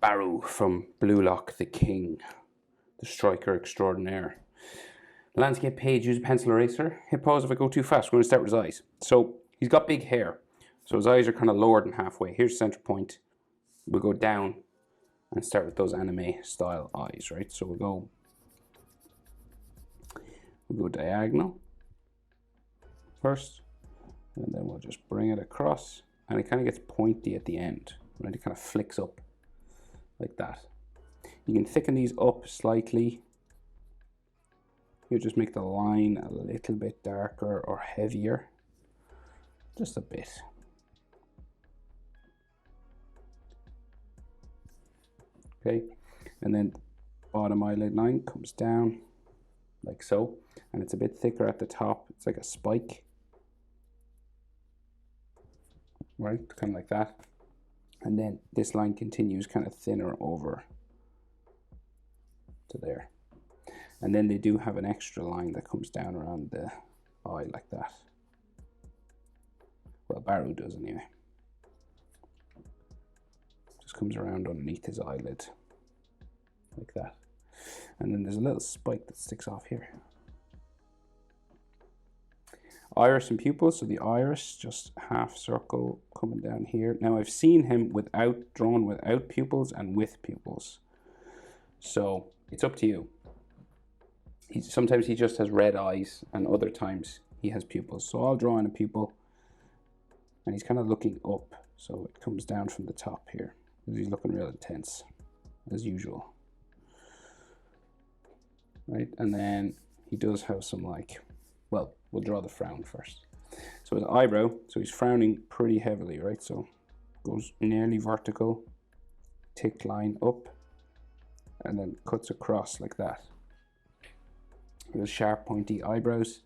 Barou from Blue Lock, the king, the striker extraordinaire. Landscape page, use a pencil eraser. Hit pause if I go too fast. We're going to start with his eyes. So he's got big hair. So his eyes are kind of lower than halfway. Here's the center point. We'll go down and start with those anime style eyes, right? So we'll go diagonal first, and then we'll just bring it across, and it kind of gets pointy at the end, right? It kind of flicks up like that. You can thicken these up slightly. You just make the line a little bit darker or heavier, just a bit. Okay, and then bottom eyelid line comes down like so, and it's a bit thicker at the top. It's like a spike, right? Kind of like that. And then this line continues kind of thinner over to there. And then they do have an extra line that comes down around the eye like that. Well, Barou does anyway. Just comes around underneath his eyelid like that. And then there's a little spike that sticks off here. Iris and pupil, so the iris, just half circle coming down here. Now I've seen him drawn without pupils and with pupils. So it's up to you. Sometimes he just has red eyes, and other times he has pupils. So I'll draw in a pupil, and he's kind of looking up, so it comes down from the top here. He's looking real intense, as usual. Right, and then he does have some well, we'll draw the frown first. So his eyebrow, so he's frowning pretty heavily, right? So goes nearly vertical, tick line up, and then cuts across like that. With sharp pointy eyebrows,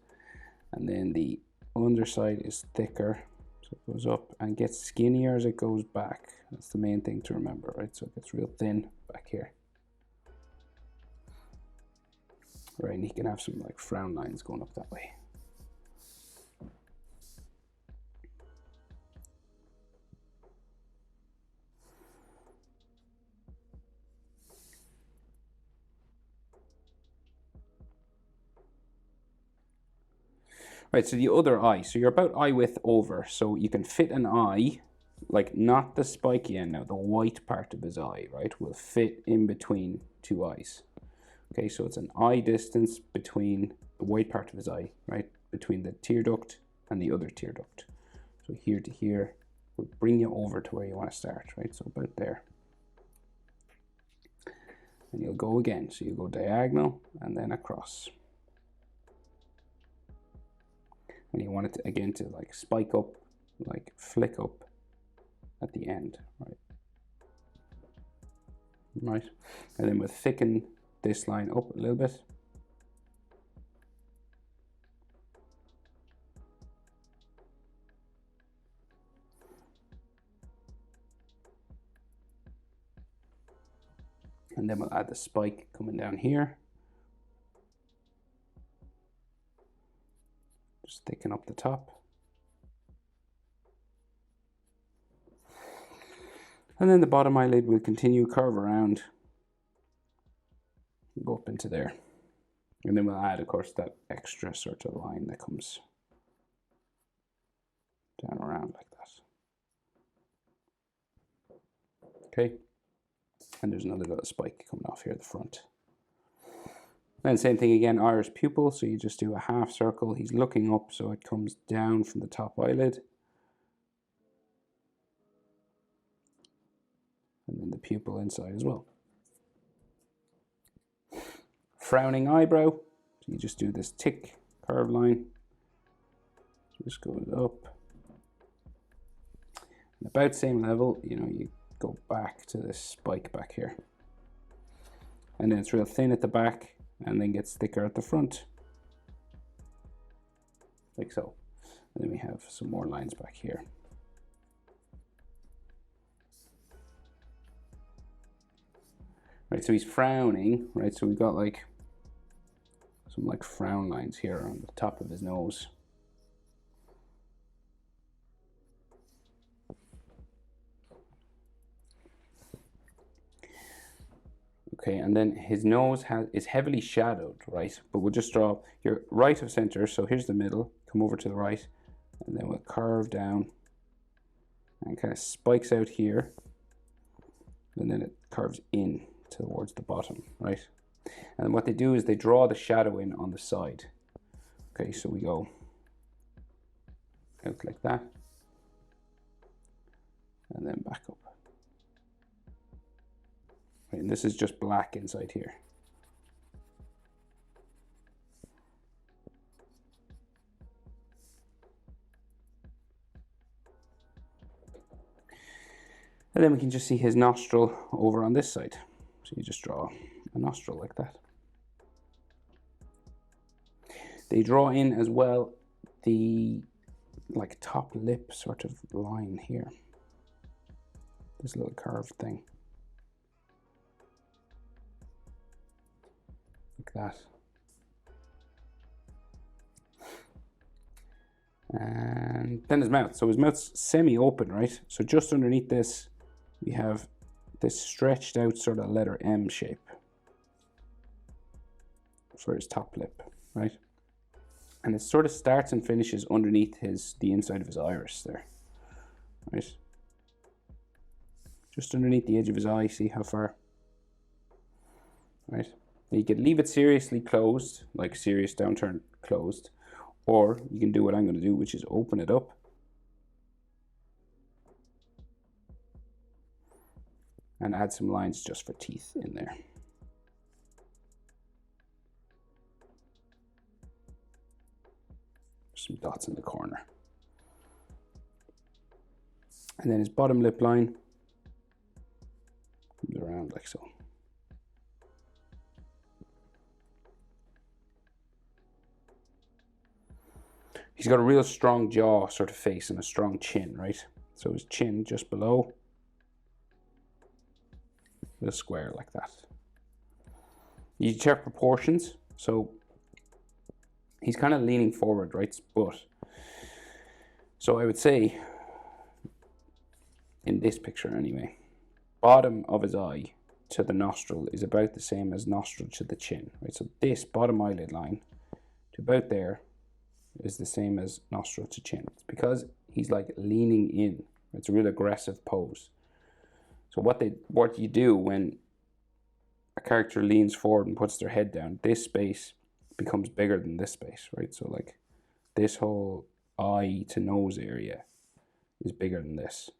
and then the underside is thicker, so it goes up and gets skinnier as it goes back. That's the main thing to remember, right? So it gets real thin back here. Right, and he can have some frown lines going up that way. Right, so the other eye, so you're about eye width over, so you can fit an eye, not the spiky end now, the white part of his eye, right, will fit in between two eyes. Okay, so it's an eye distance between the white part of his eye, right, between the tear duct and the other tear duct. So here to here will bring you over to where you want to start, right, so about there. And you'll go again, so you go diagonal and then across. And you want it to, again, to spike up, flick up at the end, right? Right, and then we'll thicken this line up a little bit. And then we'll add the spike coming down here. Just thicken up the top. And then the bottom eyelid will continue, curve around, go up into there. And then we'll add, of course, that extra sort of line that comes down around like that. Okay. And there's another little spike coming off here at the front. Then same thing again, iris pupil, so you just do a half circle. He's looking up, so it comes down from the top eyelid. And then the pupil inside as well. Frowning eyebrow, so you just do this tick curve line. Just goes up. And about same level, you go back to this spike back here. And then it's real thin at the back, and then gets thicker at the front, like so. And then we have some more lines back here. Right, so he's frowning, right? So we've got some frown lines here on the top of his nose. Okay, and then his nose is heavily shadowed, right? But we'll just draw your right of center. So here's the middle, come over to the right, and then we'll curve down and kind of spikes out here. And then it curves in towards the bottom, right? And what they do is they draw the shadow in on the side. Okay, so we go out like that, and then back up. Right, and this is just black inside here. And then we can just see his nostril over on this side. So you just draw a nostril like that. They draw in as well the like top lip sort of line here. This little curved thing. Like that. And then his mouth. So his mouth's semi-open, right? So just underneath this, we have this stretched out sort of letter M shape for his top lip, right? And it sort of starts and finishes underneath the inside of his iris there, right? Just underneath the edge of his eye, see how far, right? Now you could leave it seriously closed, like serious downturn closed, or you can do what I'm going to do, which is open it up. And add some lines just for teeth in there. Some dots in the corner. And then his bottom lip line comes around like so. He's got a real strong jaw sort of face and a strong chin, right? So his chin just below the square like that. You check proportions. So he's kind of leaning forward, right? But so I would say, in this picture anyway, bottom of his eye to the nostril is about the same as nostril to the chin, right? So this bottom eyelid line to about there is the same as nostril to chin. It's because he's like leaning in. It's a real aggressive pose. So what you do when a character leans forward and puts their head down, this space becomes bigger than this space, right? So like this whole eye to nose area is bigger than this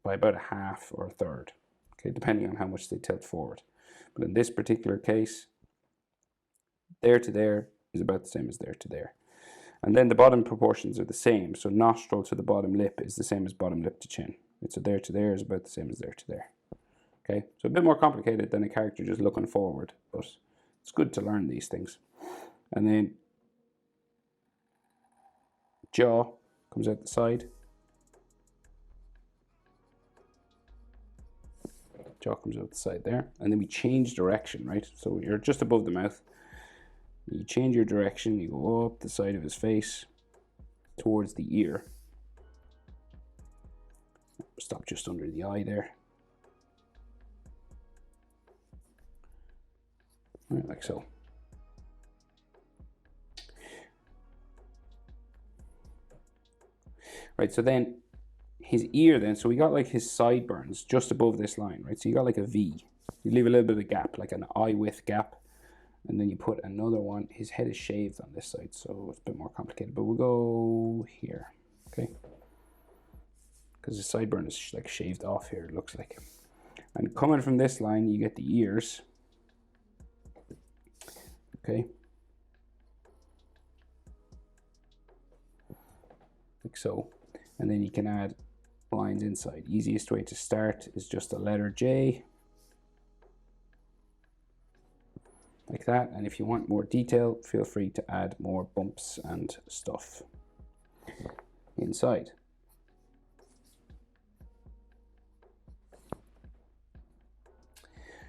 by about a half or a third, okay, depending on how much they tilt forward. But in this particular case, there to there is about the same as there to there. And then the bottom proportions are the same. So nostril to the bottom lip is the same as bottom lip to chin. So there to there is about the same as there to there. Okay, so a bit more complicated than a character just looking forward, but it's good to learn these things. And then jaw comes out the side. Jaw comes out the side there. And then we change direction, right? So you're just above the mouth. You change your direction, you go up the side of his face towards the ear. Stop just under the eye there. Right, like so. Right, so then his ear then, so we got like his sideburns just above this line, right? So you got like a V. You leave a little bit of a gap, like an eye width gap. And then you put another one. His head is shaved on this side, so it's a bit more complicated. But we'll go here, okay? Because his sideburn is like shaved off here, it looks like. And coming from this line, you get the ears. Okay. Like so. And then you can add lines inside. Easiest way to start is just the letter J. Like that. And if you want more detail, feel free to add more bumps and stuff inside.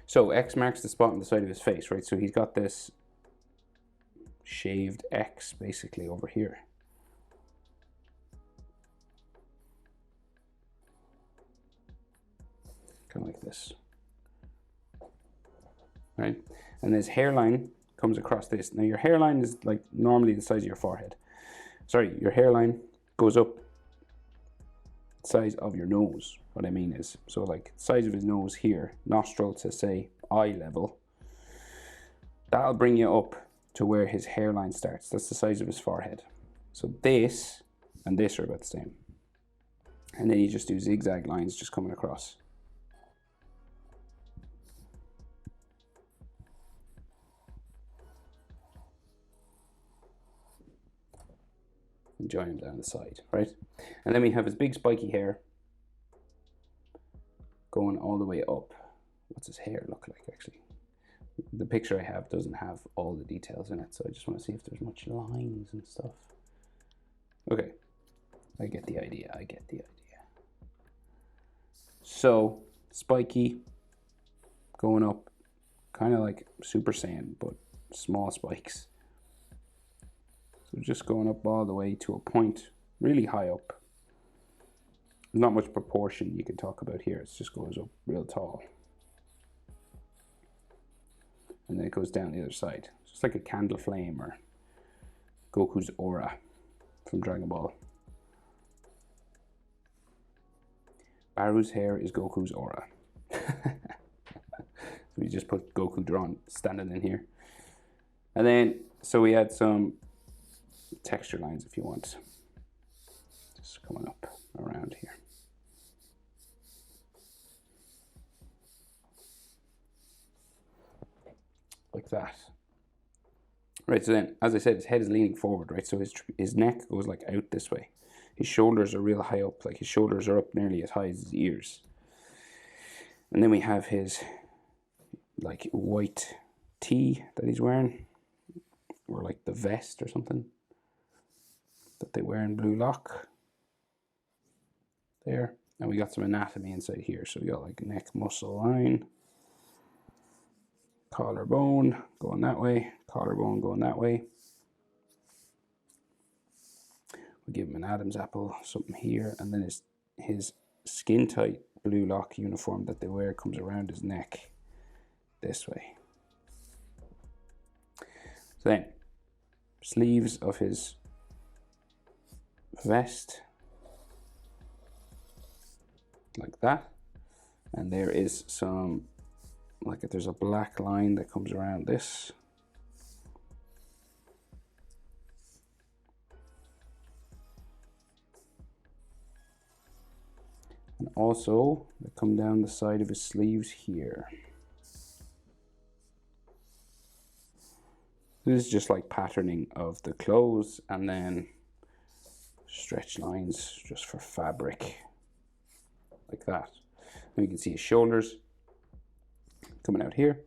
So X marks the spot on the side of his face, right? So he's got this shaved X basically over here. Kind of like this. right? And his hairline comes across this. Now your hairline is like normally the size of your forehead. Sorry, your hairline goes up the size of your nose. What I mean is, so like size of his nose here, nostril to say eye level, that'll bring you up to where his hairline starts. That's the size of his forehead. So this and this are about the same. And then you just do zigzag lines just coming across. And join him down the side, right? And then we have his big spiky hair going all the way up. What's his hair look like, actually? The picture I have doesn't have all the details in it, so I just want to see if there's much lines and stuff. Okay, I get the idea, I get the idea. So, spiky, going up, kind of like Super Saiyan, but small spikes. So just going up all the way to a point really high up. Not much proportion you can talk about here, it just goes up real tall. And then it goes down the other side. Just like a candle flame or Goku's aura from Dragon Ball. Barou's hair is Goku's aura. So we just put Goku drawn standing in here. And then, so we add some texture lines if you want. Just coming up around here. Like that. Right, so then, as I said, his head is leaning forward, right? So his neck goes like out this way. His shoulders are real high up, like his shoulders are up nearly as high as his ears. And then we have his like white tee that he's wearing, or like the vest or something that they wear in Blue Lock. There. And we got some anatomy inside here. So we got like neck muscle line, collarbone going that way, collarbone going that way. We give him an Adam's apple, something here, and then his skin tight Blue Lock uniform that they wear comes around his neck this way. So then, sleeves of his vest, like that, and there is some, like there's a black line that comes around this. And also, they come down the side of his sleeves here. This is just like patterning of the clothes, and then stretch lines just for fabric, like that. And you can see his shoulders coming out here,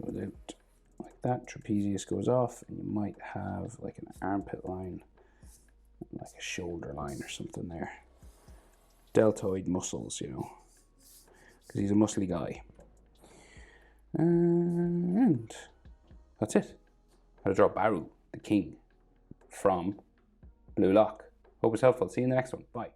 goes out like that. Trapezius goes off, and you might have like an armpit line, like a shoulder line or something there. Deltoid muscles, you know, because he's a muscly guy. And that's it. How to draw Barou, the king, from Blue Lock. Hope it's helpful. See you in the next one. Bye.